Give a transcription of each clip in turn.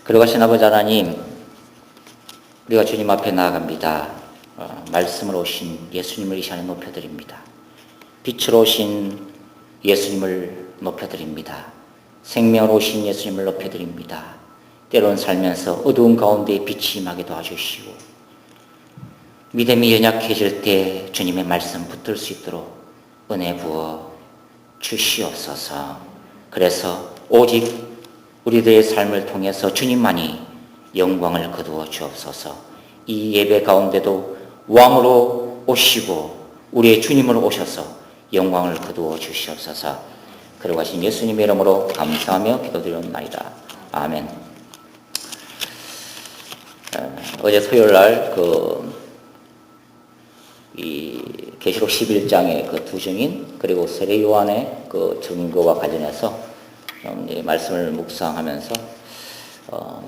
그러가신 아버지 하나님, 우리가 주님 앞에 나아갑니다. 말씀으로 오신 예수님을 이 시간에 높여드립니다. 빛으로 오신 예수님을 높여드립니다. 생명으로 오신 예수님을 높여드립니다. 때로는 살면서 어두운 가운데 빛이 임하게 도와주시고 믿음이 연약해질 때 주님의 말씀 붙들 수 있도록 은혜 부어 주시옵소서. 그래서 오직 우리들의 삶을 통해서 주님만이 영광을 거두어 주옵소서. 이 예배 가운데도 왕으로 오시고 우리의 주님으로 오셔서 영광을 거두어 주시옵소서. 그러하신 예수님의 이름으로 감사하며 기도드리옵나이다. 아멘. 어제 토요일 날 이 계시록 11장의 그 두 증인 그리고 세례 요한의 그 증거와 관련해서 말씀을 묵상하면서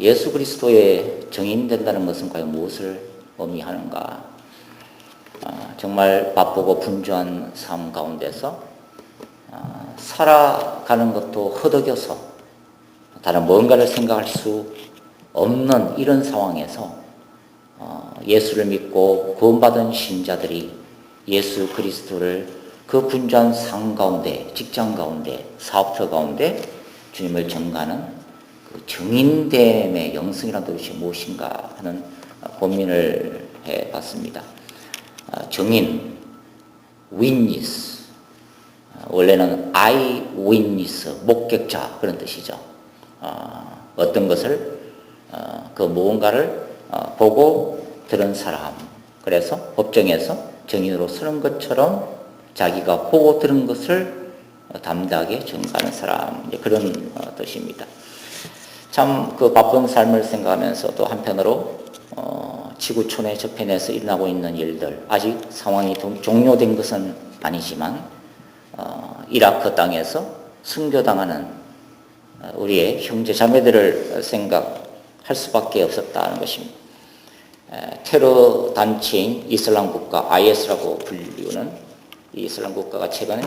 예수 그리스도의 증인된다는 것은 과연 무엇을 의미하는가? 정말 바쁘고 분주한 삶 가운데서 살아가는 것도 허덕여서 다른 뭔가를 생각할 수 없는 이런 상황에서 예수를 믿고 구원받은 신자들이 예수 그리스도를 그 분주한 삶 가운데, 직장 가운데, 사업터 가운데 주님을 전가하는 그 증인됨의 영성이란 뜻이 무엇인가 하는 고민을 해봤습니다. 증인, witness, 원래는 eye witness, 목격자 그런 뜻이죠. 어떤 것을 그 무언가를 보고 들은 사람, 그래서 법정에서 증인으로 서는 것처럼 자기가 보고 들은 것을 담대하게 증거하는 사람, 그런 뜻입니다. 참 그 바쁜 삶을 생각하면서 또 한편으로 지구촌의 저편에서 일어나고 있는 일들, 아직 상황이 종료된 것은 아니지만 이라크 땅에서 순교당하는 우리의 형제 자매들을 생각할 수밖에 없었다는 것입니다. 테러 단체인 이슬람 국가 IS라고 불리우는 이 이슬람 국가가 최근에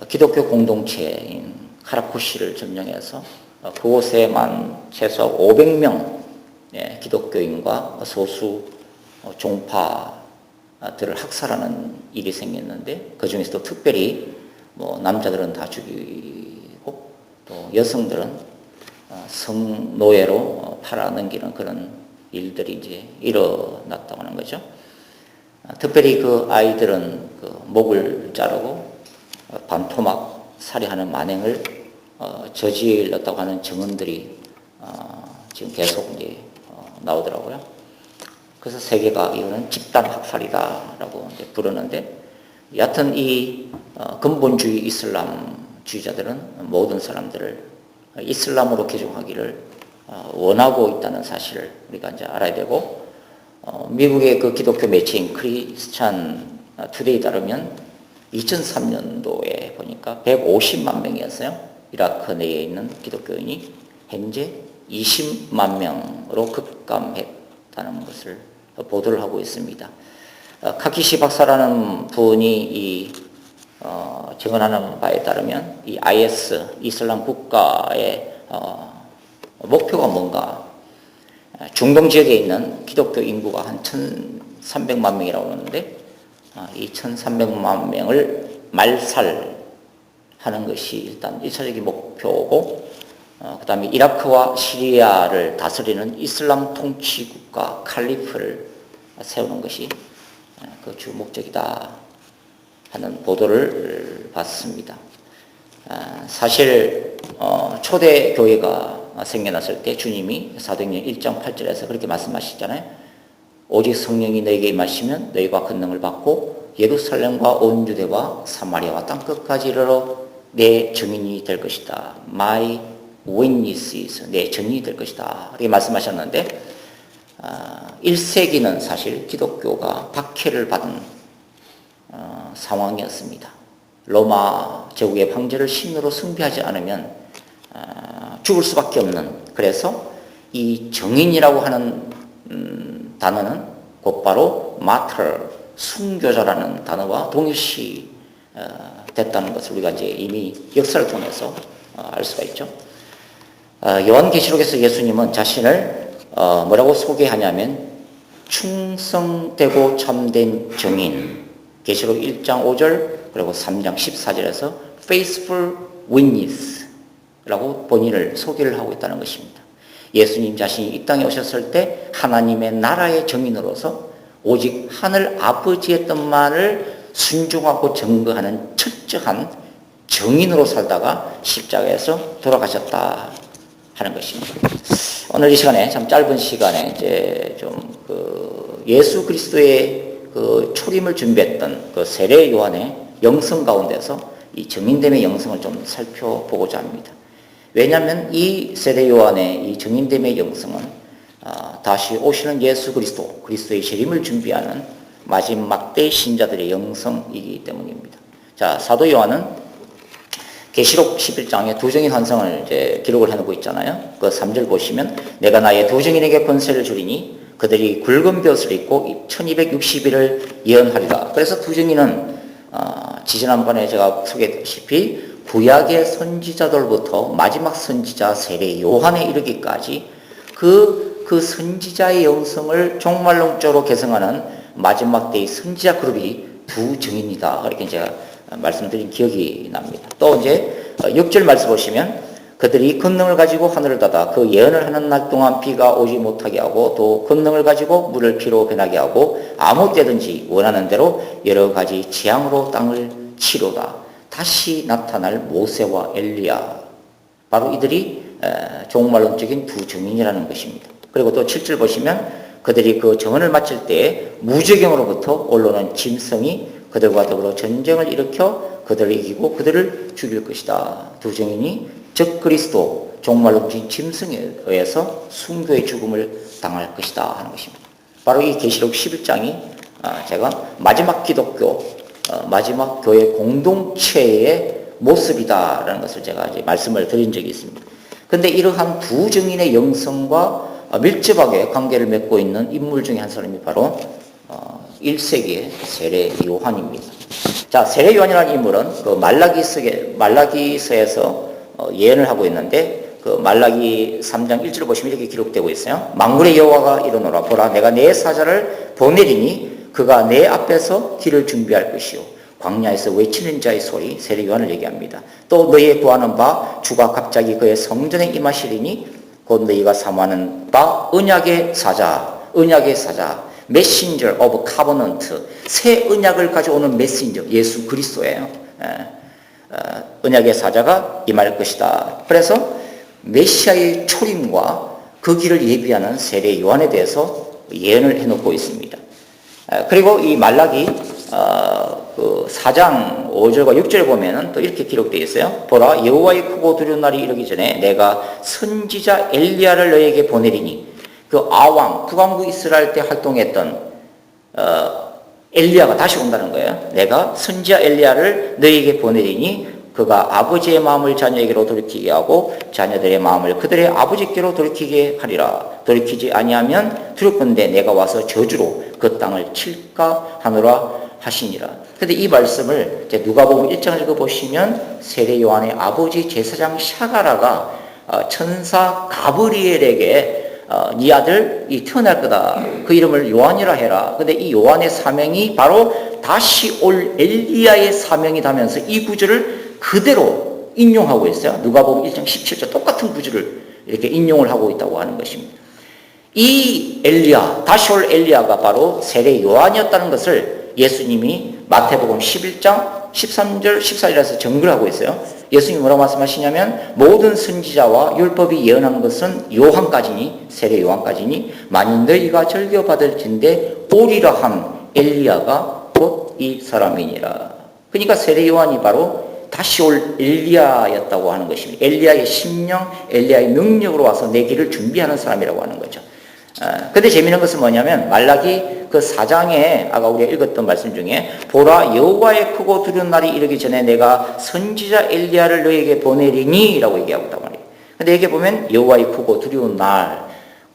기독교 공동체인 카라쿠시를 점령해서 그곳에만 최소 500명 기독교인과 소수 종파들을 학살하는 일이 생겼는데, 그 중에서도 특별히 남자들은 다 죽이고 또 여성들은 성노예로 팔아넘기는 그런 일들이 이제 일어났다고 하는 거죠. 특별히 그 아이들은 그 목을 자르고 반토막 살해하는 만행을 저질렀다고 하는 증언들이 지금 계속 이제 나오더라고요. 그래서 세계가 이거는 집단 학살이다라고 이제 부르는데, 여하튼 이 근본주의 이슬람주의자들은 모든 사람들을 이슬람으로 개종하기를 원하고 있다는 사실을 우리가 이제 알아야 되고, 미국의 그 기독교 매체인 크리스찬 투데이에 따르면 2003년도에 보니까 150만 명이었어요. 이라크 내에 있는 기독교인이 현재 20만 명으로 급감했다는 것을 보도를 하고 있습니다. 카키시 박사라는 분이 증언하는 바에 따르면 이 IS 이슬람 국가의 목표가 뭔가, 중동 지역에 있는 기독교 인구가 한 1,300만 명이라고 하는데 이 1,300만 명을 말살하는 것이 일단 1차적인 목표고, 그 다음에 이라크와 시리아를 다스리는 이슬람 통치국가 칼리프를 세우는 것이 그 주 목적이다 하는 보도를 봤습니다. 사실 초대 교회가 생겨났을 때 주님이 사도행전 1장 8절에서 그렇게 말씀하시잖아요. 오직 성령이 너에게 임하시면 너희가 권능을 받고 예루살렘과 온 유대와 사마리아와 땅끝까지 이르러 내 증인이 될 것이다. My witnesses, 내 증인이 될 것이다. 이렇게 말씀하셨는데 1세기는 사실 기독교가 박해를 받은 상황이었습니다. 로마 제국의 황제를 신으로 숭배하지 않으면 죽을 수밖에 없는, 그래서 이 정인이라고 하는 단어는 곧바로 마터, 순교자라는 단어와 동일시 됐다는 것을 우리가 이제 이미 역사를 통해서 알 수가 있죠. 요한계시록에서 예수님은 자신을 뭐라고 소개하냐면 충성되고 참된 증인, 계시록 1장 5절 그리고 3장 14절에서 faithful witness라고 본인을 소개를 하고 있다는 것입니다. 예수님 자신이 이 땅에 오셨을 때 하나님의 나라의 증인으로서 오직 하늘 아버지의 뜻만을 순종하고 증거하는 철저한 증인으로 살다가 십자가에서 돌아가셨다 하는 것입니다. 오늘 이 시간에 참 짧은 시간에 이제 좀 예수 그리스도의 초림을 준비했던 세례 요한의 영성 가운데서 이 증인됨의 영성을 좀 살펴보고자 합니다. 왜냐하면 이 세례 요한의 이 증인됨의 영성은 다시 오시는 예수 그리스도의 재림을 준비하는 마지막 때 신자들의 영성이기 때문입니다. 자, 사도 요한은 계시록 11장에 두 증인 환상을 이제 기록을 해놓고 있잖아요. 그 3절 보시면 내가 나의 두 증인에게 권세를 주리니 그들이 굵은 벼슬을 입고 1260일을 예언하리라. 그래서 두 증인은 지지난번에 제가 소개했다시피 구약의 선지자들부터 마지막 선지자 세례 요한에 이르기까지 그 선지자의 영성을 종말론적으로 계승하는 마지막 때의 선지자 그룹이 두 증인이다. 이렇게 제가 말씀드린 기억이 납니다. 또 이제 6절 말씀 보시면 그들이 권능을 가지고 하늘을 닫아 그 예언을 하는 날 동안 비가 오지 못하게 하고 또 권능을 가지고 물을 피로 변하게 하고 아무 때든지 원하는 대로 여러 가지 재앙으로 땅을 치료다. 다시 나타날 모세와 엘리야. 바로 이들이 종말론적인 두 증인이라는 것입니다. 그리고 또 7절 보시면 그들이 그 정언을 마칠 때 무저경으로부터 올라오는 짐승이 그들과 더불어 전쟁을 일으켜 그들을 이기고 그들을 죽일 것이다. 두 증인이 즉 그리스도 종말론적인 짐승에 의해서 순교의 죽음을 당할 것이다 하는 것입니다. 바로 이 계시록 11장이 제가 마지막 기독교, 마지막 교회 공동체의 모습이다라는 것을 제가 이제 말씀을 드린 적이 있습니다. 그런데 이러한 두 증인의 영성과 밀접하게 관계를 맺고 있는 인물 중에 한 사람이 바로 1세기의 세례 요한입니다. 자, 세례 요한이라는 인물은 그 말라기서에서 예언을 하고 있는데 그 말라기 3장 1절을 보시면 이렇게 기록되고 있어요. 만군의 여호와가 이르노라 보라 내가 내 사자를 보내리니 그가 내 앞에서 길을 준비할 것이요 광야에서 외치는 자의 소리 세례 요한을 얘기합니다. 또 너희의 구하는 바 주가 갑자기 그의 성전에 임하시리니 곧 너희가 사모하는 바 언약의 사자 메신저 오브 카버넌트 새 언약을 가져오는 메신저 예수 그리스도예요. 언약의 사자가 임할 것이다. 그래서 메시아의 초림과 그 길을 예비하는 세례 요한에 대해서 예언을 해놓고 있습니다. 그리고 이 말라기 그 4장 5절과 6절에 보면은 또 이렇게 기록되어 있어요. 보라 여호와의 크고 두려운 날이 이르기 전에 내가 선지자 엘리야를 너에게 보내리니 그 아왕 북왕국 이스라엘 때 활동했던 엘리야가 다시 온다는 거예요. 내가 선지자 엘리야를 너에게 보내리니 그가 아버지의 마음을 자녀에게로 돌이키게 하고 자녀들의 마음을 그들의 아버지께로 돌이키게 하리라. 돌이키지 아니하면 두렵건대 내가 와서 저주로 그 땅을 칠까 하노라 하시니라. 그런데 이 말씀을 이제 누가복음 1장을 읽어보시면 세례 요한의 아버지 제사장 샤가라가 천사 가브리엘에게 네 아들이 태어날 거다. 그 이름을 요한이라 해라. 근데 이 요한의 사명이 바로 다시 올 엘리야의 사명이라면서 이 구절을 그대로 인용하고 있어요. 누가복음 1장 17절 똑같은 구절을 이렇게 인용을 하고 있다고 하는 것입니다. 이 엘리야, 다시 올 엘리야가 바로 세례 요한이었다는 것을 예수님이 마태복음 11장 13절 14절에서 증거를 하고 있어요. 예수님이 뭐라고 말씀하시냐면 모든 선지자와 율법이 예언한 것은 요한까지니 세례 요한까지니 만일 너희가 절교받을진대 오리라 한 엘리야가 곧 이 사람이니라. 그러니까 세례 요한이 바로 다시 올 엘리야였다고 하는 것입니다. 엘리야의 심령, 엘리야의 능력으로 와서 내 길을 준비하는 사람이라고 하는 거죠. 근데 재미있는 것은 뭐냐면 말라기 그 4장에 아까 우리가 읽었던 말씀 중에 보라 여호와의 크고 두려운 날이 이르기 전에 내가 선지자 엘리야를 너에게 보내리니 라고 얘기하고 있단 말이에요. 근데 여기 보면 여호와의 크고 두려운 날,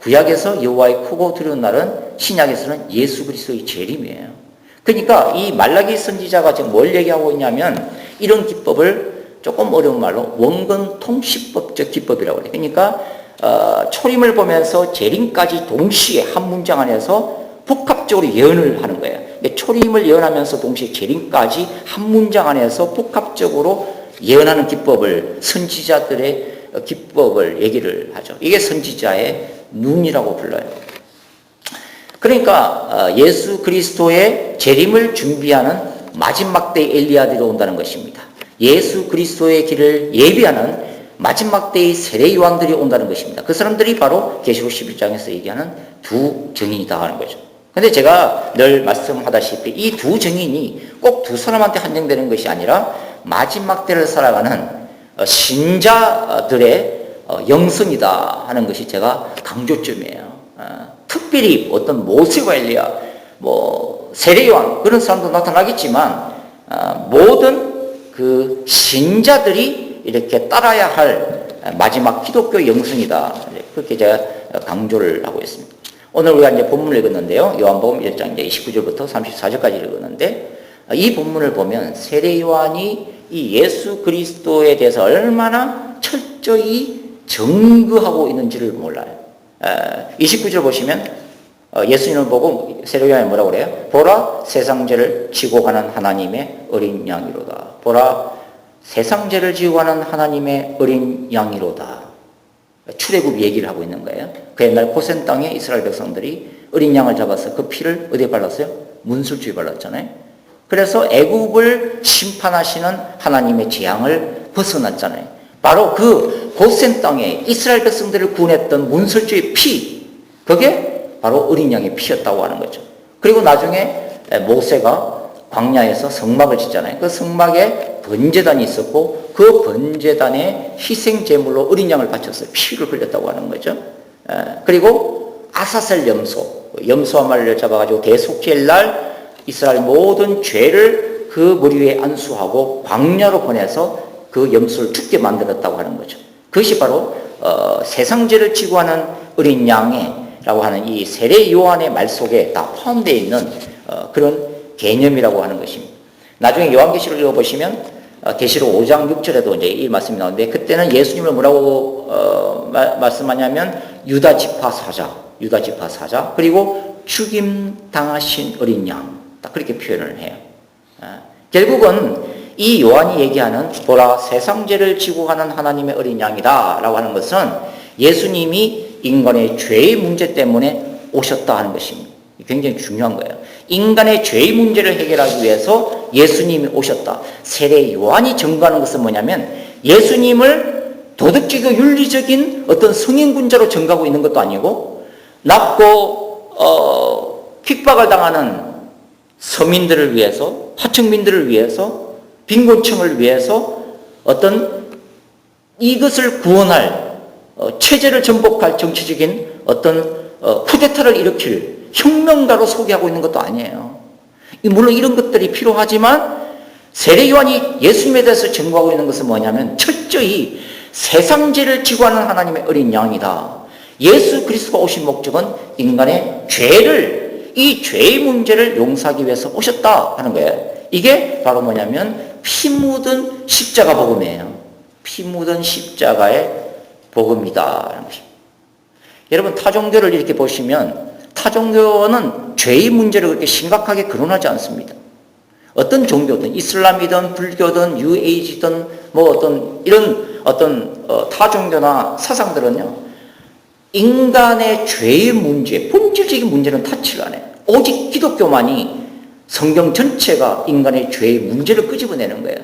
구약에서 여호와의 크고 두려운 날은 신약에서는 예수 그리스도의 재림이에요. 그러니까 이 말라기 선지자가 지금 뭘 얘기하고 있냐면 이런 기법을 조금 어려운 말로 원근 통시법적 기법이라고 해요. 그러니까 초림을 보면서 재림까지 동시에 한 문장 안에서 복합적으로 예언을 하는 거예요. 초림을 예언하면서 동시에 재림까지 한 문장 안에서 복합적으로 예언하는 기법을, 선지자들의 기법을 얘기를 하죠. 이게 선지자의 눈이라고 불러요. 그러니까 예수 그리스도의 재림을 준비하는 마지막 때 엘리야들이 온다는 것입니다. 예수 그리스도의 길을 예비하는 마지막 때의 세례 요한들이 온다는 것입니다. 그 사람들이 바로 계시록 11장에서 얘기하는 두 증인이다 하는 거죠. 근데 제가 늘 말씀하다시피 이 두 증인이 꼭 두 사람한테 한정되는 것이 아니라 마지막 때를 살아가는 신자들의 영성이다 하는 것이 제가 강조점이에요. 특별히 어떤 모세와 엘리야, 세례 요한 그런 사람도 나타나겠지만 모든 그 신자들이 이렇게 따라야 할 마지막 기독교 영성이다. 그렇게 제가 강조를 하고 있습니다. 오늘 우리가 이제 본문을 읽었는데요. 요한복음 1장 이제 29절부터 34절까지 읽었는데 이 본문을 보면 세례 요한이 이 예수 그리스도에 대해서 얼마나 철저히 증거하고 있는지를 몰라요. 29절 보시면 예수님을 보고 세례 요한이 뭐라고 그래요? 보라 세상 죄를 지고 가는 하나님의 어린 양이로다. 보라 세상 죄를 지고 가는 하나님의 어린 양이로다. 출애굽 얘기를 하고 있는 거예요. 그 옛날 고센 땅에 이스라엘 백성들이 어린 양을 잡아서 그 피를 어디에 발랐어요? 문술주에 발랐잖아요. 그래서 애굽을 심판하시는 하나님의 재앙을 벗어났잖아요. 바로 그 고센 땅에 이스라엘 백성들을 구원했던 문설주의 피, 그게 바로 어린 양의 피였다고 하는 거죠. 그리고 나중에 모세가 광야에서 성막을 짓잖아요. 그 성막에 번제단이 있었고 그 번제단에 희생 제물로 어린 양을 바쳤어요. 피를 흘렸다고 하는 거죠. 그리고 아사셀 염소 한 마리를 잡아가지고 대속죄일 날 이스라엘 모든 죄를 그 머리 위에 안수하고 광야로 보내서 그 염소를 죽게 만들었다고 하는 거죠. 그것이 바로 세상 죄를 지고 하는 어린 양이라고 하는 이 세례 요한의 말 속에 다 포함되어 있는 그런 개념이라고 하는 것입니다. 나중에 요한계시록 읽어보시면 계시록 5장 6절에도 이제 이 말씀이 나오는데 그때는 예수님을 뭐라고 말씀하냐면 유다 지파 사자 그리고 죽임 당하신 어린 양, 딱 그렇게 표현을 해요. 결국은 이 요한이 얘기하는 보라 세상 죄를 지고 가는 하나님의 어린 양이다 라고 하는 것은 예수님이 인간의 죄의 문제 때문에 오셨다 하는 것입니다. 굉장히 중요한 거예요. 인간의 죄의 문제를 해결하기 위해서 예수님이 오셨다. 세례 요한이 증거하는 것은 뭐냐면 예수님을 도덕적이고 윤리적인 어떤 성인군자로 증거하고 있는 것도 아니고 낮고 핍박을 당하는 서민들을 위해서, 하층민들을 위해서, 빈곤층을 위해서 어떤 이것을 구원할 체제를 전복할 정치적인 어떤 쿠데타를 일으킬 혁명가로 소개하고 있는 것도 아니에요. 물론 이런 것들이 필요하지만 세례 요한이 예수님에 대해서 증거하고 있는 것은 뭐냐면 철저히 세상 죄를 지고 하는 하나님의 어린 양이다. 예수 그리스도가 오신 목적은 인간의 죄를, 이 죄의 문제를 용서하기 위해서 오셨다 하는 거예요. 이게 바로 뭐냐면 피 묻은 십자가 복음이에요. 피 묻은 십자가의 복음이다 하는 것입니다. 여러분 타종교를 이렇게 보시면 타종교는 죄의 문제를 그렇게 심각하게 거론하지 않습니다. 어떤 종교든 이슬람이든 불교든 뉴에이지든 이런 타종교나 사상들은요 인간의 죄의 문제, 본질적인 문제는 타치를 안 해요. 오직 기독교만이 성경 전체가 인간의 죄의 문제를 끄집어내는 거예요.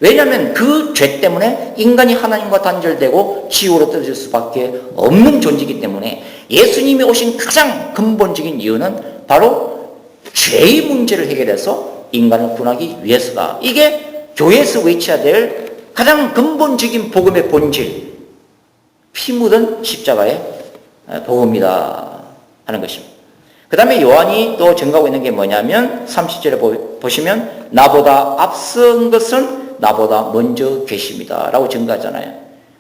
왜냐하면 그 죄 때문에 인간이 하나님과 단절되고 지옥으로 떨어질 수밖에 없는 존재이기 때문에 예수님이 오신 가장 근본적인 이유는 바로 죄의 문제를 해결해서 인간을 구원하기 위해서다. 이게 교회에서 외쳐야 될 가장 근본적인 복음의 본질, 피 묻은 십자가의 복음이다 하는 것입니다. 그 다음에 요한이 또 증거하고 있는 게 뭐냐면 30절에 보시면 나보다 앞선 것은 나보다 먼저 계십니다 라고 증거하잖아요.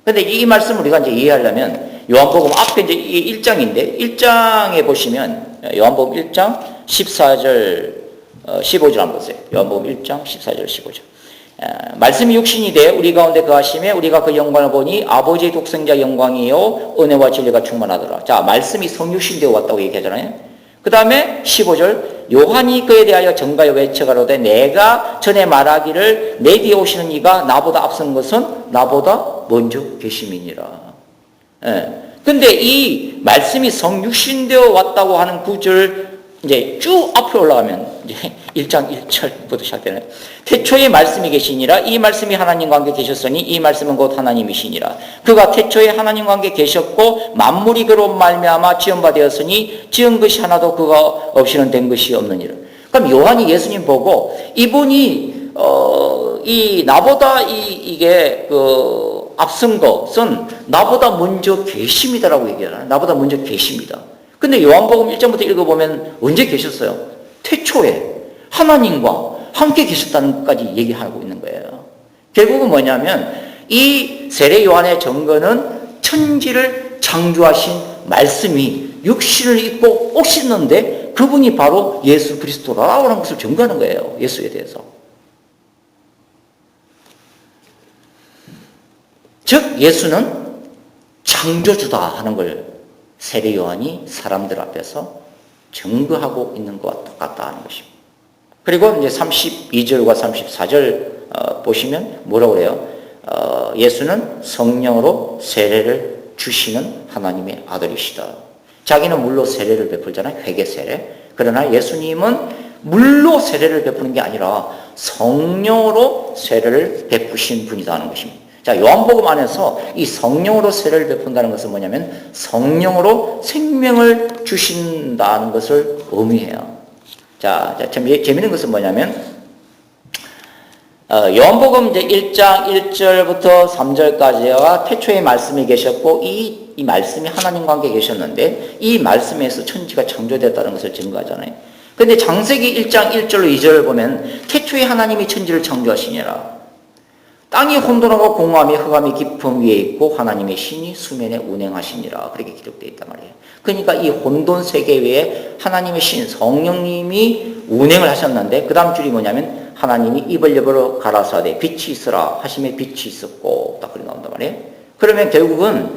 근데 이 말씀을 우리가 이제 이해하려면 요한복음 앞에 이제 1장인데 1장에 보시면 요한복음 1장 14절 15절 한번 보세요. 요한복음 1장 14절 15절. 말씀이 육신이 돼 우리 가운데 거하심에 우리가 그 영광을 보니 아버지의 독생자 영광이요 은혜와 진리가 충만하더라. 자, 말씀이 성육신 되어 왔다고 얘기하잖아요. 그 다음에 15절 요한이 그에 대하여 전가여 외쳐가로되 내가 전에 말하기를 내 뒤에 오시는 이가 나보다 앞선 것은 나보다 먼저 계심이니라. 근데 이 말씀이 성육신되어 왔다고 하는 구절 이제 쭉 앞에 올라가면 이제 1장 1절부터 시작되는 태초에 말씀이 계시니라 이 말씀이 하나님과 함께 계셨으니 이 말씀은 곧 하나님이시니라 그가 태초에 하나님과 함께 계셨고 만물이 그로 말미암아 지은 바 되었으니 지은 것이 하나도 그가 없이는 된 것이 없느니라. 그럼 요한이 예수님 보고 이분이 이 나보다 이게 그 앞선 것은 나보다 먼저 계심이다라고 얘기하잖아요. 나보다 먼저 계십니다. 근데 요한복음 1장부터 읽어보면 언제 계셨어요? 태초에 하나님과 함께 계셨다는 것까지 얘기하고 있는 거예요. 결국은 뭐냐면 이 세례 요한의 증거는 천지를 창조하신 말씀이 육신을 입고 오셨는데 그분이 바로 예수 그리스도라고 하는 것을 증거하는 거예요. 예수에 대해서. 즉 예수는 창조주다 하는 걸 세례 요한이 사람들 앞에서 증거하고 있는 것과 똑같다 하는 것입니다. 그리고 이제 32절과 34절 보시면 뭐라고 그래요? 예수는 성령으로 세례를 주시는 하나님의 아들이시다. 자기는 물로 세례를 베풀잖아요. 회개 세례. 그러나 예수님은 물로 세례를 베푸는 게 아니라 성령으로 세례를 베푸신 분이다 하는 것입니다. 자, 요한복음 안에서 이 성령으로 세례를 베푼다는 것은 뭐냐면 성령으로 생명을 주신다는 것을 의미해요. 자, 재미있는 것은 뭐냐면 요한복음 이제 1장 1절부터 3절까지가 태초에 말씀이 계셨고 이 말씀이 하나님과 함께 계셨는데 이 말씀에서 천지가 창조됐다는 것을 증거하잖아요. 근데 창세기 1장 1절로 2절을 보면 태초에 하나님이 천지를 창조하시니라. 땅이 혼돈하고 공허함이 흑암이 깊음 위에 있고 하나님의 신이 수면에 운행하시니라. 그렇게 기록되어 있단 말이에요. 그러니까 이 혼돈 세계 위에 하나님의 신 성령님이 운행을 하셨는데 그 다음 줄이 뭐냐면 하나님이 입을 열어 가라사대 빛이 있으라 하심에 빛이 있었고 딱 그렇게 나온단 말이에요. 그러면 결국은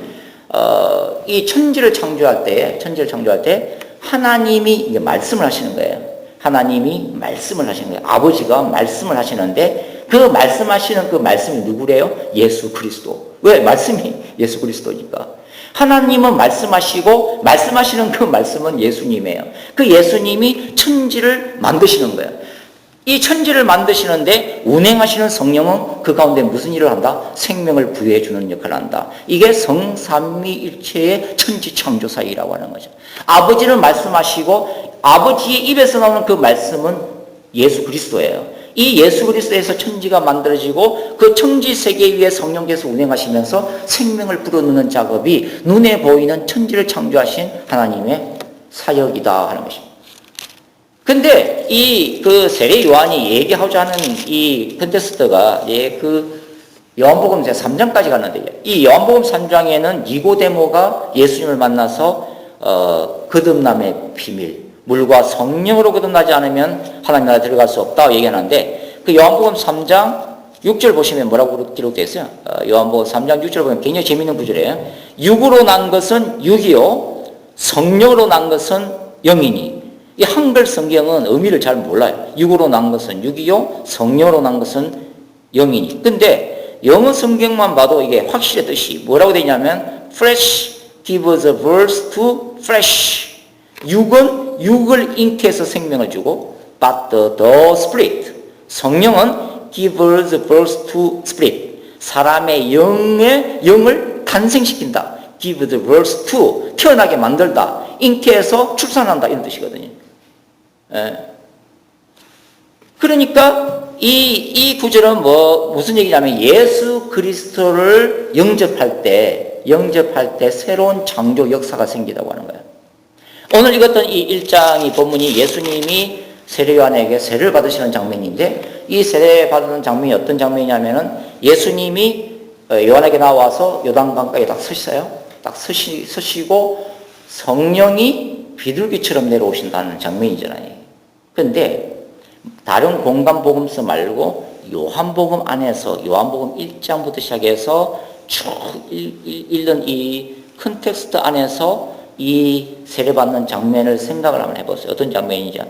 이 천지를 창조할 때 하나님이 이제 말씀을 하시는 거예요. 하나님이 말씀을 하시는 거예요. 아버지가 말씀을 하시는데 그 말씀하시는 그 말씀이 누구래요? 예수 그리스도. 왜? 말씀이 예수 그리스도니까. 하나님은 말씀하시고 말씀하시는 그 말씀은 예수님이에요. 그 예수님이 천지를 만드시는 거예요. 이 천지를 만드시는데 운행하시는 성령은 그 가운데 무슨 일을 한다? 생명을 부여해 주는 역할을 한다. 이게 성삼위일체의 천지 창조사이라고 하는 거죠. 아버지는 말씀하시고 아버지의 입에서 나오는 그 말씀은 예수 그리스도예요. 이 예수 그리스도에서 천지가 만들어지고 그 천지 세계 위에 성령께서 운행하시면서 생명을 불어넣는 작업이 눈에 보이는 천지를 창조하신 하나님의 사역이다 하는 것입니다. 근데 이 그 세례 요한이 얘기하고자 하는 이 컨텍스트가 그 요한복음 3장까지 갔는데 이 요한복음 3장에는 니고데모가 예수님을 만나서 거듭남의 비밀 물과 성령으로 거듭나지 않으면 하나님 나라에 들어갈 수 없다고 얘기하는데 그 요한복음 3장 6절 보시면 뭐라고 기록되어 있어요? 요한복음 3장 6절 보면 굉장히 재미있는 구절이에요. 육으로 난 것은 육이요 성령으로 난 것은 영이니. 이 한글 성경은 의미를 잘 몰라요. 육으로 난 것은 육이요 성령으로 난 것은 영이니. 근데 영어 성경만 봐도 이게 확실히 뜻이 뭐라고 되냐면 flesh gives birth to flesh. 육은 육을 잉태해서 생명을 주고 but the spirit 성령은 gives birth to spirit 사람의 영을 탄생시킨다. gives birth to 태어나게 만들다. 잉태해서 출산한다 이런 뜻이거든요. 예. 그러니까 이 구절은 무슨 얘기냐면 예수 그리스도를 영접할 때 새로운 창조 역사가 생기다고 하는 거예요. 오늘 읽었던 이 1장이 본문이 예수님이 세례 요한에게 세례를 받으시는 장면인데 이 세례 받는 장면이 어떤 장면이냐면은 예수님이 요한에게 나와서 요단강가에 딱 서셨어요. 딱 서시고 성령이 비둘기처럼 내려오신다는 장면이잖아요. 그런데 다른 공간 복음서 말고 요한복음 안에서 요한복음 1장부터 시작해서 쭉 읽는 이 컨텍스트 안에서 이 세례받는 장면을 생각을 한번 해보세요. 어떤 장면이죠?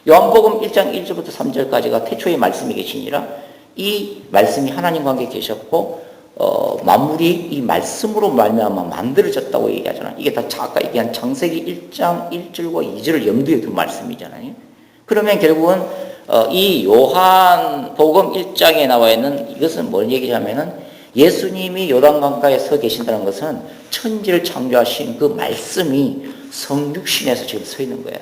요한복음 1장 1절부터 3절까지가 태초에 말씀이 계시니라 이 말씀이 하나님과 함께 계셨고 만물이 이 말씀으로 말미암아 만들어졌다고 얘기하잖아요. 이게 다 아까 얘기한 창세기 1장 1절과 2절을 염두에 둔 말씀이잖아요. 그러면 결국은 이 요한복음 1장에 나와 있는 이것은 뭔 얘기냐면은 예수님이 요단강가에 서 계신다는 것은 천지를 창조하신 그 말씀이 성육신에서 지금 서 있는 거예요.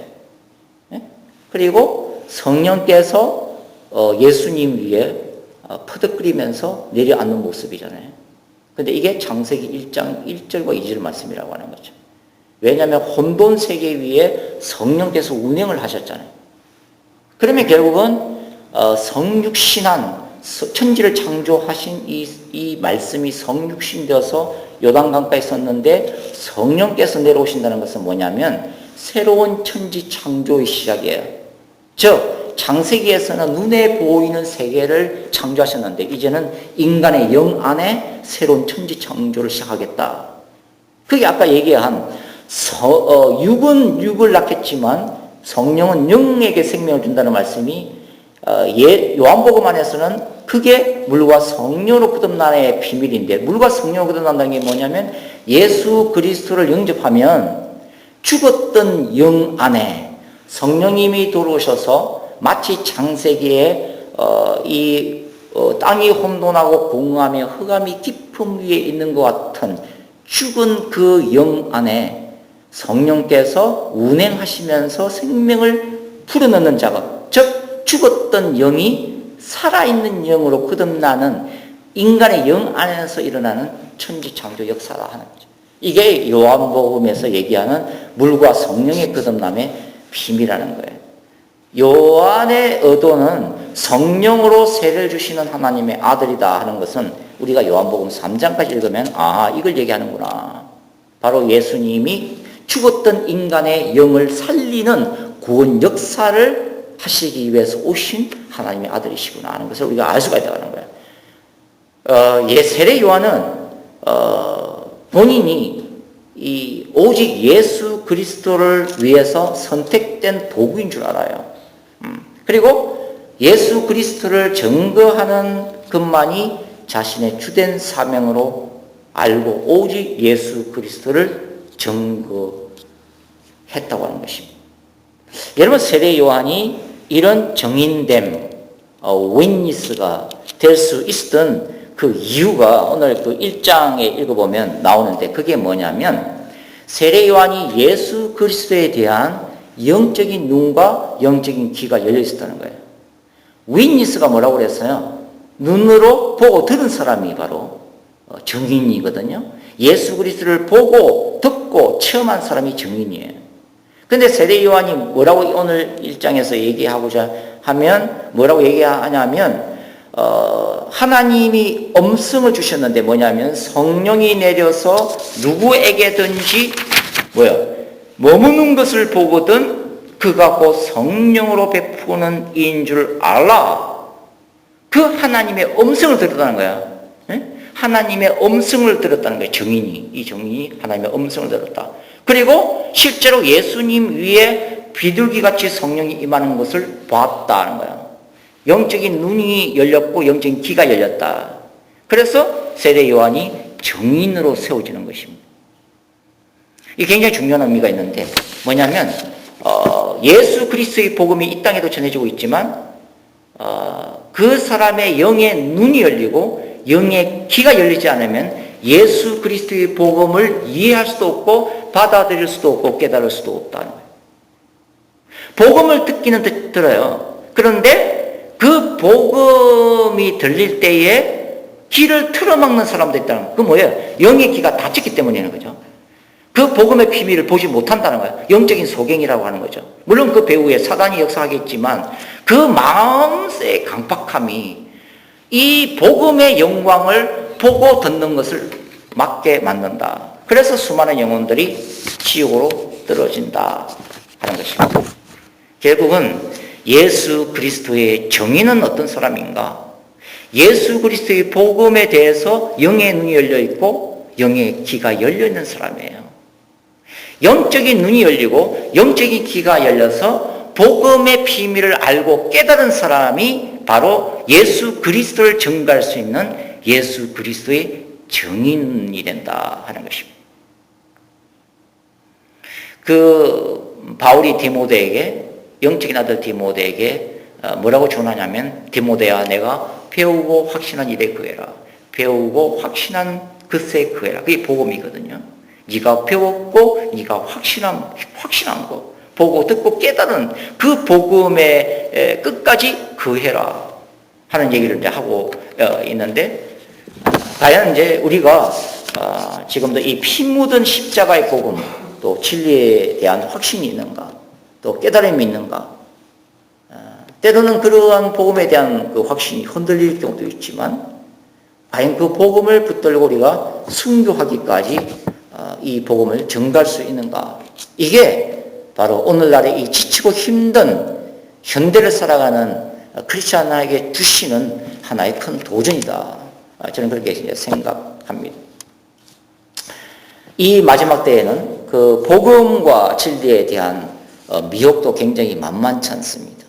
그리고 성령께서 예수님 위에 퍼득거리면서 내려앉는 모습이잖아요. 근데 이게 창세기 1장 1절과 2절 말씀이라고 하는 거죠. 왜냐하면 혼돈 세계 위에 성령께서 운행을 하셨잖아요. 그러면 결국은 성육신한 천지를 창조하신 이 말씀이 성육신 되어서 요단강가에 섰는데 성령께서 내려오신다는 것은 뭐냐면 새로운 천지 창조의 시작이에요. 즉 창세기에서는 눈에 보이는 세계를 창조하셨는데 이제는 인간의 영 안에 새로운 천지 창조를 시작하겠다. 그게 아까 얘기한 육은 육을 낳겠지만 성령은 영에게 생명을 준다는 말씀이 요한복음 안에서는 그게 물과 성령으로 거듭남의 비밀인데 물과 성령으로 거듭난다는 게 뭐냐면 예수 그리스도를 영접하면 죽었던 영 안에 성령님이 들어오셔서 마치 창세기에 땅이 혼돈하고 공허하며 흑암이 깊음 위에 있는 것 같은 죽은 그 영 안에 성령께서 운행하시면서 생명을 불어넣는 작업, 즉 죽었던 영이 살아있는 영으로 거듭나는 인간의 영 안에서 일어나는 천지창조 역사다 하는 거죠. 이게 요한복음에서 얘기하는 물과 성령의 거듭남의 비밀이라는 거예요. 요한의 의도는 성령으로 세례를 주시는 하나님의 아들이다 하는 것은 우리가 요한복음 3장까지 읽으면 이걸 얘기하는구나. 바로 예수님이 죽었던 인간의 영을 살리는 구원 역사를 하시기 위해서 오신 하나님의 아들이시구나 하는 것을 우리가 알 수가 있다는 거예요. 세례 요한은 본인이 오직 예수 그리스도를 위해서 선택된 도구인 줄 알아요. 그리고 예수 그리스도를 증거하는 것만이 자신의 주된 사명으로 알고 오직 예수 그리스도를 증거했다고 하는 것입니다. 여러분 세례 요한이 이런 정인됨, 윈니스가 될 수 있었던 그 이유가 오늘 그 1장에 읽어보면 나오는데 그게 뭐냐면 세례 요한이 예수 그리스도에 대한 영적인 눈과 영적인 귀가 열려 있었다는 거예요. 윈니스가 뭐라고 그랬어요? 눈으로 보고 들은 사람이 바로 정인이거든요. 예수 그리스도를 보고 듣고 체험한 사람이 정인이에요. 근데 세례 요한이 뭐라고 오늘 1장에서 얘기하고자 하면 뭐라고 얘기하냐면 하나님이 음성을 주셨는데 뭐냐면 성령이 내려서 누구에게든지 머무는 것을 보거든 그가 곧 성령으로 베푸는 이인 줄 알라. 그 하나님의 음성을 들었다는 거야. 하나님의 음성을 들었다는 거예요. 이 정인이 하나님의 음성을 들었다. 그리고 실제로 예수님 위에 비둘기같이 성령이 임하는 것을 봤다는 거야. 영적인 눈이 열렸고 영적인 귀가 열렸다. 그래서 세례 요한이 정인으로 세워지는 것입니다. 이게 굉장히 중요한 의미가 있는데 뭐냐면 예수 그리스도의 복음이 이 땅에도 전해지고 있지만 그 사람의 영의 눈이 열리고 영의 귀가 열리지 않으면 예수 그리스도의 복음을 이해할 수도 없고 받아들일 수도 없고 깨달을 수도 없다는 거예요. 복음을 듣기는 들어요. 그런데 그 복음이 들릴 때에 귀를 틀어막는 사람도 있다는 거예요. 그건 뭐예요? 영의 귀가 닫혔기 때문이라는 거죠. 그 복음의 비밀을 보지 못한다는 거예요. 영적인 소경이라고 하는 거죠. 물론 그 배후에 사단이 역사하겠지만 그 마음의 강박함이 이 복음의 영광을 보고 듣는 것을 막게 만든다. 그래서 수많은 영혼들이 지옥으로 떨어진다 하는 것입니다. 결국은 예수 그리스도의 정의는 어떤 사람인가? 예수 그리스도의 복음에 대해서 영의 눈이 열려 있고 영의 귀가 열려 있는 사람이에요. 영적인 눈이 열리고 영적인 귀가 열려서 복음의 비밀을 알고 깨달은 사람이 바로 예수 그리스도를 증거할 수 있는 예수 그리스도의 증인이 된다 하는 것입니다. 그 바울이 디모데에게, 영적인 아들 디모데에게 뭐라고 전하냐면, 디모데야, 내가 배우고 확신한 일에 그해라. 배우고 확신한 것에 그해라. 그게 복음이거든요. 네가 배웠고 네가 확신한 거, 보고 듣고 깨달은 그 복음의 끝까지 그해라 하는 얘기를 이제 하고 있는데, 과연 이제 우리가 지금도 이 피 묻은 십자가의 복음, 또 진리에 대한 확신이 있는가, 또 깨달음이 있는가. 때로는 그러한 복음에 대한 그 확신이 흔들릴 경우도 있지만, 과연 그 복음을 붙들고 우리가 순교하기까지 이 복음을 전가할 수 있는가. 이게 바로 오늘날의 이 지치고 힘든 현대를 살아가는 크리스천에게 주시는 하나의 큰 도전이다. 저는 그렇게 생각합니다. 이 마지막 때에는 그 복음과 진리에 대한 미혹도 굉장히 만만치 않습니다.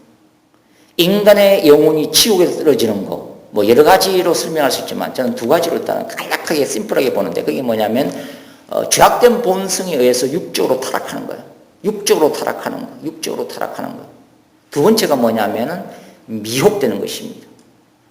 인간의 영혼이 지옥에 떨어지는 거, 뭐 여러 가지로 설명할 수 있지만 저는 두 가지로 일단 간략하게 심플하게 보는데, 그게 뭐냐면 죄악된 본성에 의해서 육적으로 타락하는 거예요. 육적으로 타락하는 거. 두 번째가 뭐냐면은 미혹되는 것입니다.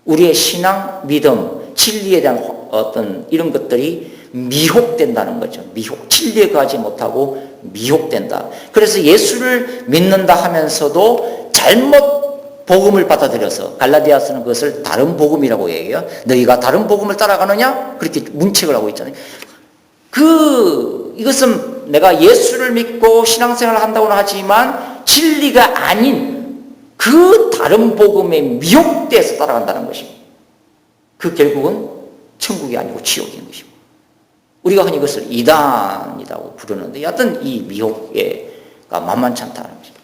우리의 신앙, 믿음, 진리에 대한 어떤 이런 것들이 미혹된다는 거죠. 진리에 가지 못하고 미혹된다. 그래서 예수를 믿는다 하면서도 잘못 복음을 받아들여서, 갈라디아서는 그것을 다른 복음이라고 얘기해요. 너희가 다른 복음을 따라가느냐? 그렇게 문책을 하고 있잖아요. 이것은 내가 예수를 믿고 신앙생활을 한다고는 하지만 진리가 아닌 그 다른 복음에 미혹돼서 따라간다는 것입니다. 그 결국은 천국이 아니고 지옥인 것입니다. 우리가 흔히 이것을 이단이라고 부르는데, 여하튼 이 미혹가 만만치 않다는 것입니다.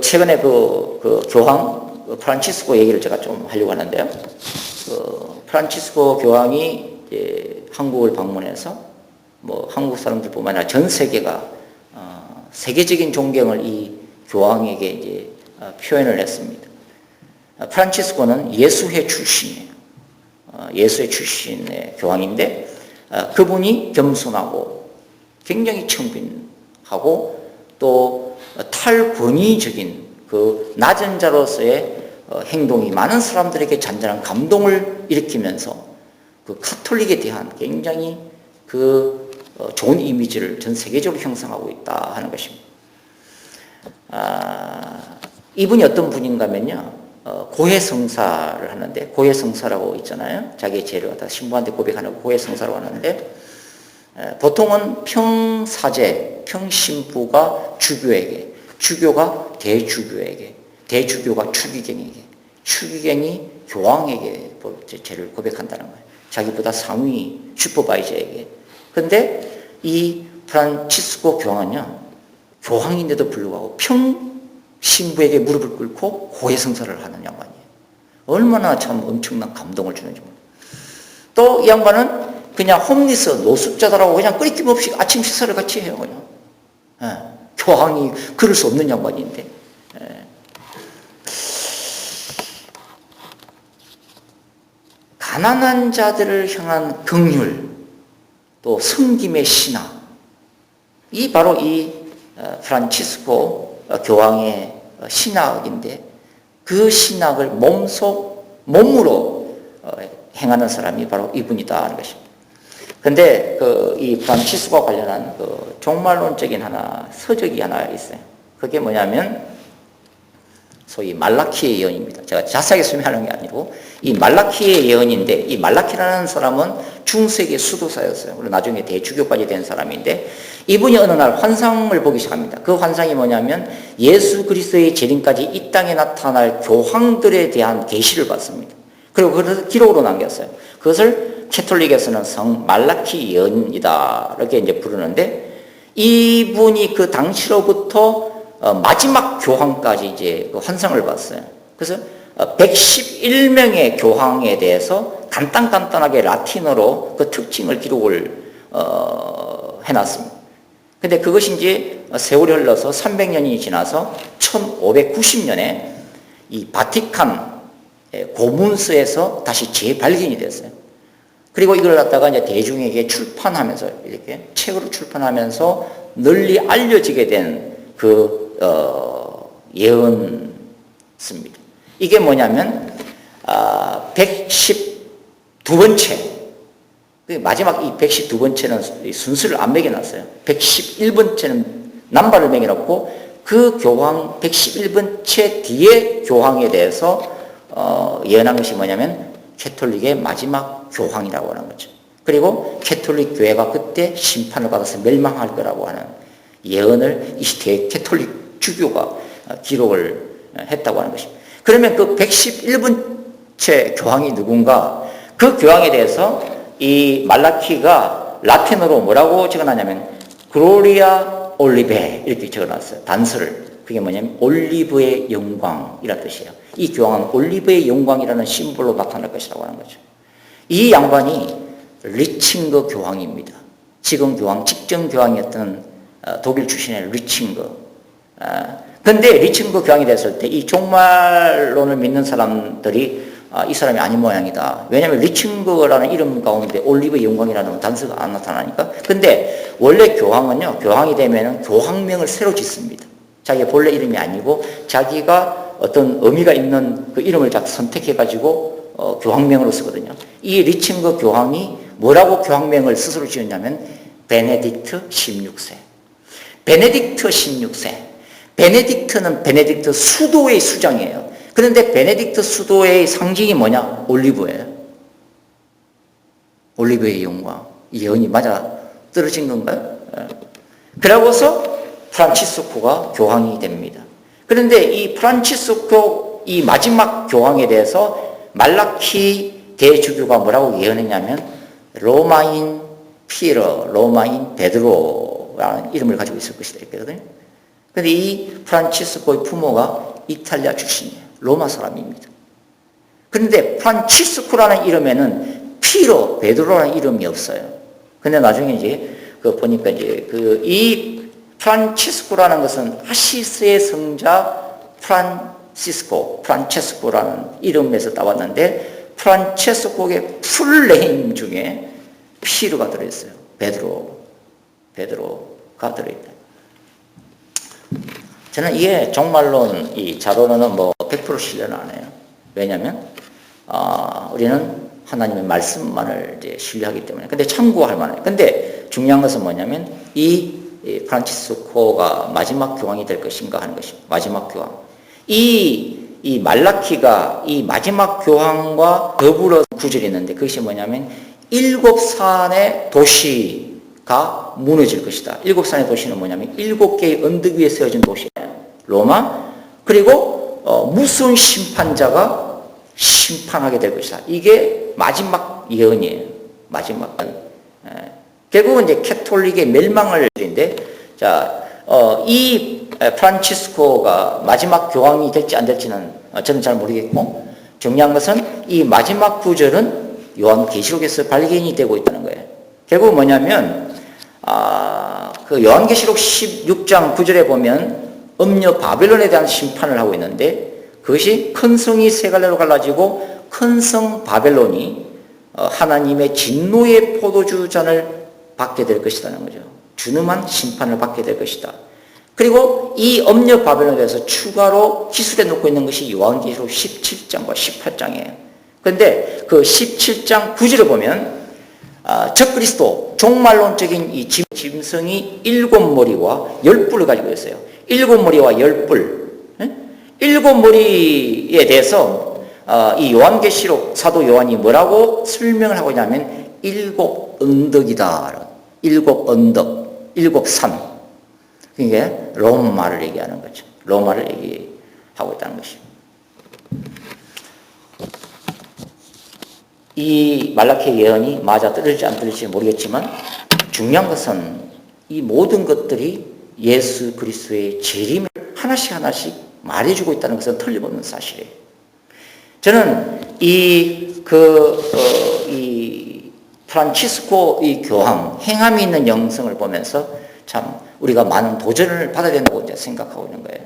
최근에 그 교황 프란치스코 얘기를 제가 좀 하려고 하는데요. 프란치스코 교황이 이제 한국을 방문해서 뭐 한국 사람들뿐만 아니라 전 세계가 세계적인 존경을 이 교황에게 이제 표현을 했습니다. 프란치스코는 예수회 출신이에요. 예수회 출신의 교황인데, 그분이 겸손하고 굉장히 청빈하고 또 탈권위적인 그 낮은 자로서의 행동이 많은 사람들에게 잔잔한 감동을 일으키면서 그 카톨릭에 대한 굉장히 그 좋은 이미지를 전 세계적으로 형성하고 있다 하는 것입니다. 이분이 어떤 분인가면요, 고해성사를 하는데, 고해성사라고 있잖아요. 자기의 죄를 갖다 신부한테 고백하는 고해성사라고 하는데, 보통은 평사제, 평신부가 주교에게, 주교가 대주교에게, 대주교가 추기경에게, 추기경이 교황에게 죄를 고백한다는 거예요. 자기보다 상위 슈퍼바이저에게. 그런데 이 프란치스코 교황은요, 교황인데도 불구하고 평신부에게 무릎을 꿇고 고해성사를 하는 양반이에요. 얼마나 참 엄청난 감동을 주는지 모릅니다. 또 이 양반은 그냥 홈리스, 노숙자들하고 그냥 끊임 없이 아침 식사를 같이 해요. 그냥. 교황이 그럴 수 없는 양반인데. 가난한 자들을 향한 긍휼, 또 섬김의 신앙, 이 바로 이 프란치스코 교황의 신학인데, 그 신학을 몸으로 행하는 사람이 바로 이분이다 하는 것입니다. 근데 이 프란치스코와 관련한 종말론적인 서적이 하나 있어요. 그게 뭐냐면 소위 말라키의 예언입니다. 제가 자세하게 설명하는 게 아니고 이 말라키의 예언인데, 이 말라키라는 사람은 중세기 수도사였어요. 그리고 나중에 대주교까지 된 사람인데, 이분이 어느 날 환상을 보기 시작합니다. 그 환상이 뭐냐면 예수 그리스도의 재림까지 이 땅에 나타날 교황들에 대한 계시를 받습니다. 그리고 그것을 기록으로 남겼어요. 그것을 캐톨릭에서는 성 말라키 예언이다 이렇게 이제 부르는데, 이분이 그 당시로부터 마지막 교황까지 이제 그 환상을 봤어요. 그래서 111명의 교황에 대해서 간단하게 라틴어로 그 특징을 기록을 해놨습니다. 근데 그것이 이제 세월이 흘러서 300년이 지나서 1590년에 이 바티칸 고문서에서 다시 재발견이 됐어요. 그리고 이걸 갖다가 이제 대중에게 출판하면서 이렇게 책으로 출판하면서 널리 알려지게 된 그 예언서입니다. 이게 뭐냐면 112번째 마지막 이 112번째는 순서를 안 매겨놨어요. 111번째는 남발을 매겨놓고 그 교황 111번째 뒤에 교황에 대해서 예언한 것이 뭐냐면 캐톨릭의 마지막 교황이라고 하는 거죠. 그리고 캐톨릭 교회가 그때 심판을 받아서 멸망할 거라고 하는 예언을 이 대캐톨릭 주교가 기록을 했다고 하는 것입니다. 그러면 그 111번째 교황이 누군가, 그 교황에 대해서 이 말라키가 라틴어로 뭐라고 적어놨냐면 글로리아 올리베 이렇게 적어놨어요. 단서를. 그게 뭐냐면 올리브의 영광이라는 뜻이에요. 이 교황은 올리브의 영광이라는 심볼로 나타날 것이라고 하는 거죠. 이 양반이 리칭거 교황입니다. 지금 교황, 직전 교황이었던 독일 출신의 리칭거. 근데 리칭거 교황이 됐을 때 이 종말론을 믿는 사람들이 이 사람이 아닌 모양이다. 왜냐하면 리칭거라는 이름 가운데 올리브의 영광이라는 단서가 안 나타나니까. 근데 원래 교황은요, 교황이 되면 교황명을 새로 짓습니다. 자기의 본래 이름이 아니고 자기가 어떤 의미가 있는 그 이름을 딱 선택해가지고 교황명으로 쓰거든요. 이 리칭거 교황이 뭐라고 교황명을 스스로 지었냐면 베네딕트 16세. 베네딕트 16세. 베네딕트는 베네딕트 수도의 수장이에요. 그런데 베네딕트 수도의 상징이 뭐냐? 올리브예요. 올리브의 영광. 이 예언이 맞아 떨어진 건가요? 그러고서 프란치스코가 교황이 됩니다. 그런데 이 프란치스코 이 마지막 교황에 대해서 말라키 대주교가 뭐라고 예언했냐면 로마인 피에로, 로마인 베드로라는 이름을 가지고 있을 것이다 했거든요. 그런데 이 프란치스코의 부모가 이탈리아 출신이에요. 로마 사람입니다. 그런데 프란치스코라는 이름에는 피로, 베드로라는 이름이 없어요. 근데 나중에 이제 보니까 이제 이 프란치스코라는 것은 아시스의 성자 프란체스코라는 이름에서 따왔는데 프란체스코의 풀네임 중에 피로가 들어있어요. 베드로가 들어있다. 저는 이게 종말론 이 자료는 100% 신뢰는 안 해요. 왜냐하면 우리는 하나님의 말씀만을 이제 신뢰하기 때문에. 근데 참고할 만해요. 근데 중요한 것은 뭐냐면 이 프란치스코가 마지막 교황이 될 것인가 하는 것입니다. 마지막 교황. 이 말라키가 이 마지막 교황과 더불어 구절이 있는데 그것이 뭐냐면 7산의 도시가 무너질 것이다. 7산의 도시는 뭐냐면 7개의 언덕 위에 세워진 도시예요. 로마. 그리고 무서운 심판자가 심판하게 될 것이다. 이게 마지막 예언이에요. 마지막. 결국은 이제 캐톨릭의 멸망을 인데, 이 프란치스코가 마지막 교황이 될지 안 될지는 저는 잘 모르겠고, 중요한 것은 이 마지막 구절은 요한계시록에서 발견이 되고 있다는 거예요. 결국 뭐냐면, 그 요한계시록 16장 9절에 보면 음녀 바벨론에 대한 심판을 하고 있는데, 그것이 큰 성이 세 갈래로 갈라지고 큰 성 바벨론이 하나님의 진노의 포도주 잔을 받게 될 것이라는 거죠. 준엄한 심판을 받게 될 것이다. 그리고 이 음녀 바벨론에 대해서 추가로 기술해 놓고 있는 것이 요한계시록 17장과 18장이에요. 그런데 그 17장 9절을 보면 적그리스도 종말론적인 이 짐승이 7머리와 10뿔을 가지고 있어요. 7머리와 10뿔. 7머리에 대해서 이 요한계시록 사도 요한이 뭐라고 설명을 하고 있냐면 7 언덕이다. 7 언덕, 7산. 이게 로마를 얘기하는 거죠. 로마를 얘기하고 있다는 것이죠. 이 말라키 예언이 맞아 떨어질지 안 떨어질지 모르겠지만 중요한 것은 이 모든 것들이 예수 그리스도의 재림을 하나씩 말해주고 있다는 것은 틀림없는 사실이에요. 저는 이 프란치스코 이 교황 행함이 있는 영성을 보면서 참 우리가 많은 도전을 받아야 된다고 이제 생각하고 있는 거예요.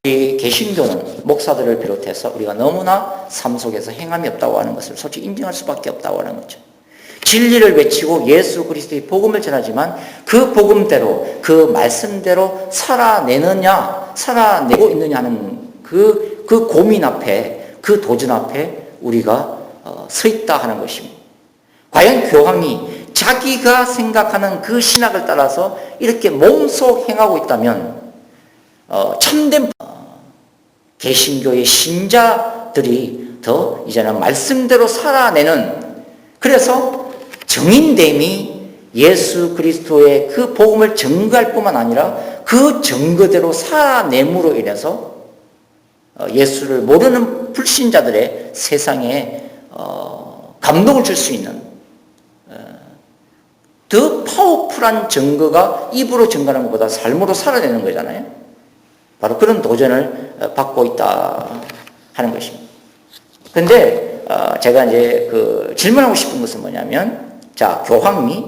이 개신교는 목사들을 비롯해서 우리가 너무나 삶 속에서 행함이 없다고 하는 것을 솔직히 인정할 수밖에 없다고 하는 거죠. 진리를 외치고 예수 그리스도의 복음을 전하지만 그 복음대로 그 말씀대로 살아내고 있느냐 하는 그 고민 앞에, 그 도전 앞에 우리가 서 있다 하는 것입니다. 과연 교황이 자기가 생각하는 그 신학을 따라서 이렇게 몸소 행하고 있다면 참된 개신교의 신자들이 더 이제는 말씀대로 살아내는, 그래서 정인됨이 예수 그리스도의 그 복음을 증거할 뿐만 아니라 그 증거대로 살아냄으로 인해서 예수를 모르는 불신자들의 세상에 감동을 줄 수 있는 더 파워풀한 증거가 입으로 증거하는 것보다 삶으로 살아내는 거잖아요. 바로 그런 도전을 받고 있다 하는 것입니다. 그런데 제가 이제 질문하고 싶은 것은 뭐냐면, 자, 교황이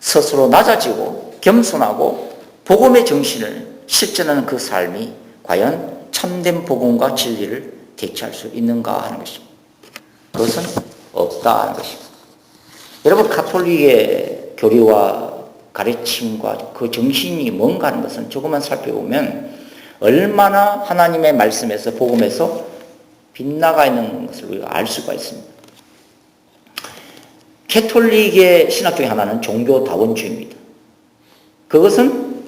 스스로 낮아지고 겸손하고 복음의 정신을 실천하는 그 삶이 과연 참된 복음과 진리를 대체할 수 있는가 하는 것입니다. 그것은 없다 하는 것입니다. 여러분, 가톨릭의 교리와 가르침과 그 정신이 뭔가 하는 것은 조금만 살펴보면 얼마나 하나님의 말씀에서 복음에서 빗나가 있는 것을 우리가 알 수가 있습니다. 가톨릭의 신학 중에 하나는 종교다원주의입니다. 그것은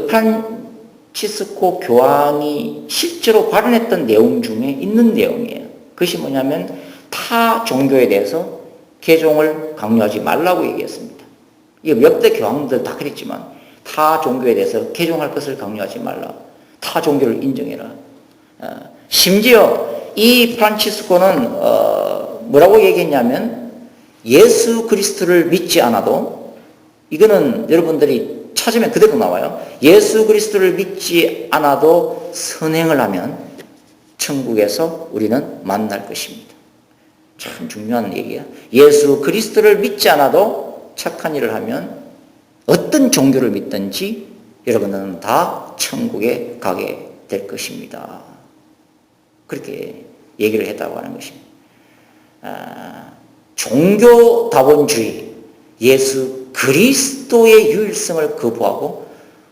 프란치스코 교황이 실제로 발언했던 내용 중에 있는 내용이에요. 그것이 뭐냐면 타 종교에 대해서 개종을 강요하지 말라고 얘기했습니다. 이게 역대 교황들 다 그랬지만 타 종교에 대해서 개종할 것을 강요하지 말라. 타 종교를 인정해라. 심지어 이 프란치스코는 뭐라고 얘기했냐면 예수 그리스도를 믿지 않아도, 이거는 여러분들이 찾으면 그대로 나와요. 예수 그리스도를 믿지 않아도 선행을 하면 천국에서 우리는 만날 것입니다. 참 중요한 얘기야. 예수 그리스도를 믿지 않아도 착한 일을 하면 어떤 종교를 믿든지 여러분은 다 천국에 가게 될 것입니다. 그렇게 얘기를 했다고 하는 것입니다. 종교다원주의, 예수 그리스도의 유일성을 거부하고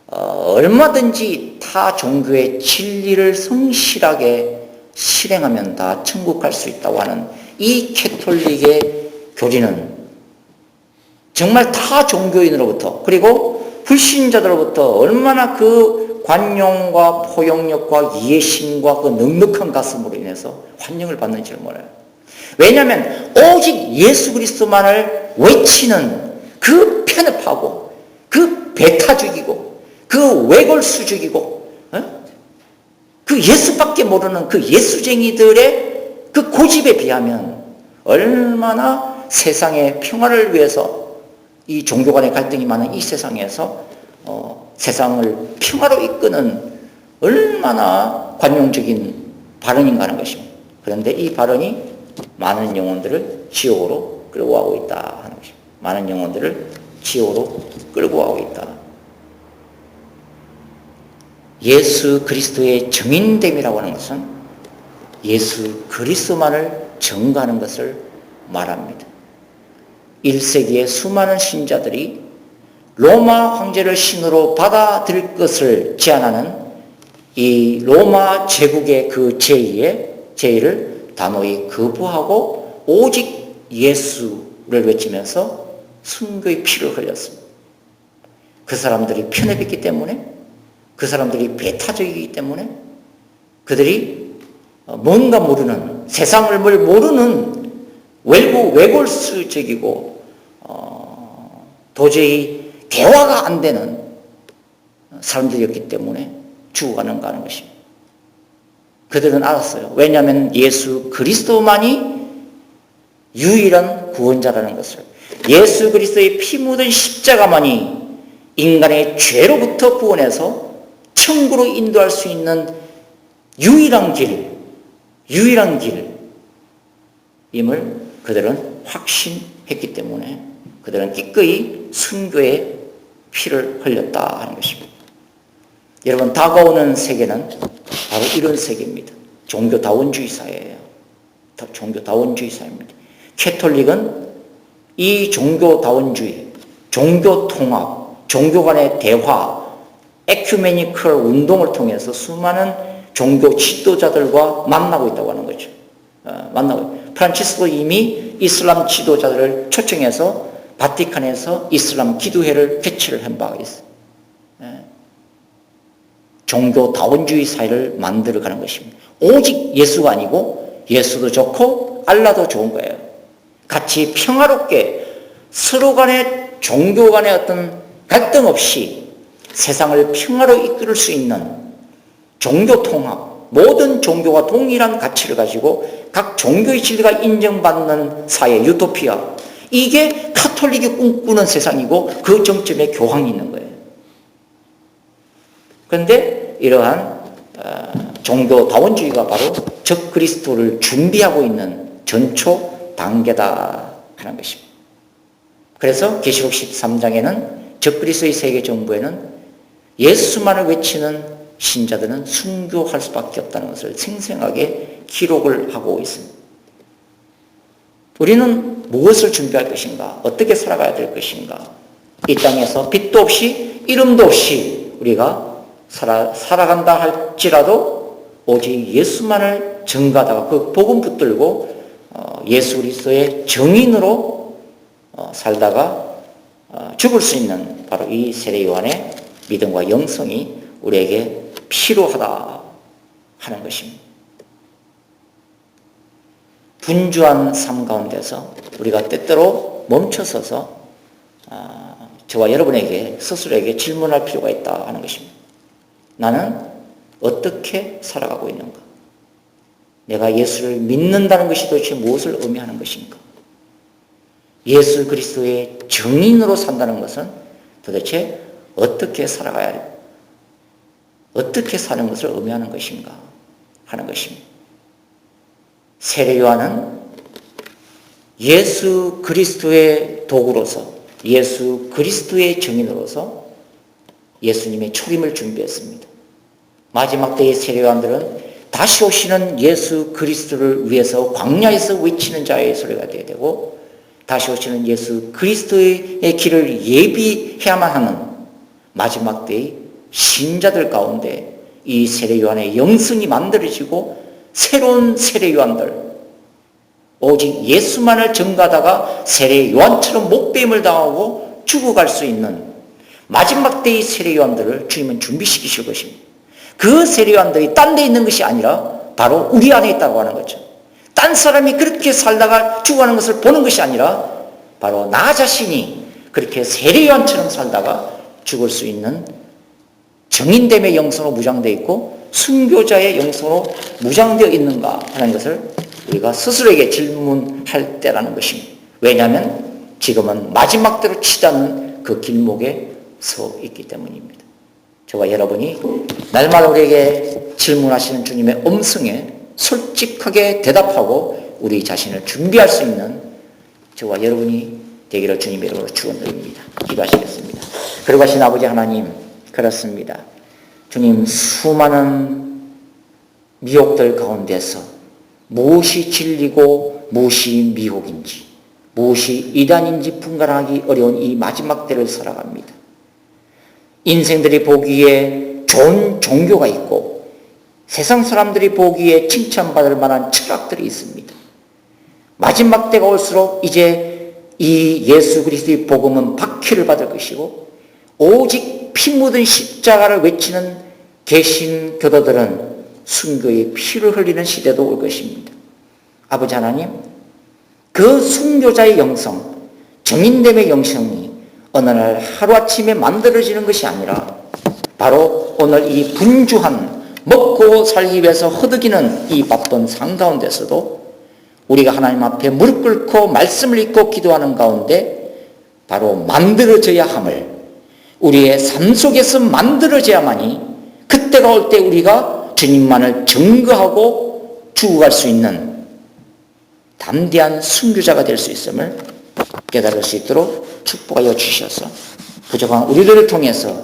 얼마든지 타 종교의 진리를 성실하게 실행하면 다 천국 갈 수 있다고 하는 이 가톨릭의 교리는 정말 타 종교인으로부터, 그리고 불신자들로부터 얼마나 그 관용과 포용력과 이해심과 그 넉넉한 가슴으로 인해서 환영을 받는지를 몰라요. 왜냐하면 오직 예수 그리스도만을 외치는 그 편협하고 그 배타적이고 그 외골수적이고 그 예수밖에 모르는 그 예수쟁이들의 그 고집에 비하면 얼마나 세상의 평화를 위해서, 이 종교 간의 갈등이 많은 이 세상에서 세상을 평화로 이끄는 얼마나 관용적인 발언인가 하는 것입니다. 그런데 이 발언이 많은 영혼들을 지옥으로 끌고 가고 있다 하는 것입니다. 많은 영혼들을 지옥으로 끌고 가고 있다. 예수 그리스도의 정인됨이라고 하는 것은 예수 그리스도만을 증거하는 것을 말합니다. 1세기의 수많은 신자들이 로마 황제를 신으로 받아들일 것을 제안하는 이 로마 제국의 그 제의를 단호히 거부하고 오직 예수를 외치면서 순교의 피를 흘렸습니다. 그 사람들이 편협했기 때문에, 그 사람들이 배타적이기 때문에, 그들이 뭔가 모르는, 세상을 모르는 외골수적이고 도저히 대화가 안 되는 사람들이었기 때문에 죽어가는가 하는 것입니다. 그들은 알았어요. 왜냐하면 예수 그리스도만이 유일한 구원자라는 것을, 예수 그리스도의 피 묻은 십자가만이 인간의 죄로부터 구원해서 천국으로 인도할 수 있는 유일한 길, 유일한 길임을 그들은 확신했기 때문에 그들은 기꺼이 순교의 피를 흘렸다 하는 것입니다. 여러분, 다가오는 세계는 바로 이런 세계입니다. 종교다원주의 사회예요. 종교다원주의 사회입니다. 캐톨릭은 이 종교다원주의, 종교통합, 종교 간의 대화, 에큐메니컬 운동을 통해서 수많은 종교 지도자들과 만나고 있다고 하는 거죠. 프란치스코 이미 이슬람 지도자들을 초청해서 바티칸에서 이슬람 기도회를 개최를 한 바가 있어요. 종교다원주의 사회를 만들어가는 것입니다. 오직 예수가 아니고 예수도 좋고 알라도 좋은 거예요. 같이 평화롭게 서로 간의 종교 간의 어떤 갈등 없이 세상을 평화로 이끌 수 있는 종교통합, 모든 종교가 동일한 가치를 가지고 각 종교의 진리가 인정받는 사회, 유토피아, 이게 카톨릭이 꿈꾸는 세상이고 그 정점에 교황이 있는 거예요. 그런데 이러한 종교다원주의가 바로 적그리스도를 준비하고 있는 전초 단계다 하는 것입니다. 그래서 계시록 13장에는 적그리스도의 세계 정부에는 예수만을 외치는 신자들은 순교할 수밖에 없다는 것을 생생하게 기록을 하고 있습니다. 우리는 무엇을 준비할 것인가? 어떻게 살아가야 될 것인가? 이 땅에서 빛도 없이 이름도 없이 우리가 살아간다 할지라도 오직 예수만을 증거하다가 그 복음 붙들고 예수 그리스도의 증인으로 살다가 죽을 수 있는 바로 이 세례 요한의 믿음과 영성이 우리에게 필요하다 하는 것입니다. 분주한 삶 가운데서 우리가 때때로 멈춰서서 저와 여러분에게 스스로에게 질문할 필요가 있다 하는 것입니다. 나는 어떻게 살아가고 있는가? 내가 예수를 믿는다는 것이 도대체 무엇을 의미하는 것인가? 예수 그리스도의 증인으로 산다는 것은 도대체 어떻게 살아가야, 어떻게 사는 것을 의미하는 것인가 하는 것입니다. 세례 요한은 예수 그리스도의 도구로서, 예수 그리스도의 증인으로서 예수님의 초림을 준비했습니다. 마지막 때의 세례 요한들은 다시 오시는 예수 그리스도를 위해서 광야에서 외치는 자의 소리가 되어야 되고, 다시 오시는 예수 그리스도의 길을 예비해야만 하는 마지막 때의 신자들 가운데 이 세례 요한의 영성이 만들어지고 새로운 세례 요한들, 오직 예수만을 증거하다가 세례 요한처럼 목배임을 당하고 죽어갈 수 있는 마지막 때의 세례 요한들을 주님은 준비시키실 것입니다. 그 세례 요한들이 딴 데 있는 것이 아니라 바로 우리 안에 있다고 하는 거죠. 딴 사람이 그렇게 살다가 죽어가는 것을 보는 것이 아니라 바로 나 자신이 그렇게 세례 요한처럼 살다가 죽을 수 있는 정인됨의 영성으로 무장되어 있고 순교자의 영성으로 무장되어 있는가 하는 것을 우리가 스스로에게 질문할 때라는 것입니다. 왜냐하면 지금은 마지막 때로 치닫는 그 길목에 서 있기 때문입니다. 저와 여러분이 날마다 우리에게 질문하시는 주님의 음성에 솔직하게 대답하고 우리 자신을 준비할 수 있는 저와 여러분이 되기를 주님의 이름으로 축원드립니다. 기도하시겠습니다. 그러하신 아버지 하나님, 그렇습니다. 주님, 수많은 미혹들 가운데서 무엇이 진리고 무엇이 미혹인지, 무엇이 이단인지 분간하기 어려운 이 마지막 때를 살아갑니다. 인생들이 보기에 좋은 종교가 있고 세상 사람들이 보기에 칭찬받을 만한 철학들이 있습니다. 마지막 때가 올수록 이제 이 예수 그리스도의 복음은 박해를 받을 것이고 오직 피 묻은 십자가를 외치는 개신 교도들은 순교의 피를 흘리는 시대도 올 것입니다. 아버지 하나님, 그 순교자의 영성, 정인됨의 영성이 어느 날 하루아침에 만들어지는 것이 아니라 바로 오늘 이 분주한 먹고 살기 위해서 허덕이는 이 바쁜 삶 가운데서도 우리가 하나님 앞에 무릎 꿇고 말씀을 읽고 기도하는 가운데 바로 만들어져야 함을, 우리의 삶 속에서 만들어져야만이 그때가 올 때 우리가 주님만을 증거하고 죽어갈 수 있는 담대한 순교자가 될 수 있음을 깨달을 수 있도록 축복하여 주셔서 부족한 우리들을 통해서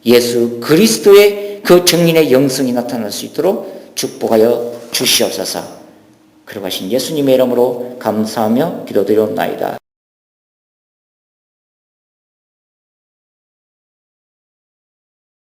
예수 그리스도의 그 정인의 영성이 나타날 수 있도록 축복하여 주시옵소서. 그러고 하신 예수님의 이름으로 감사하며 기도드리옵나이다.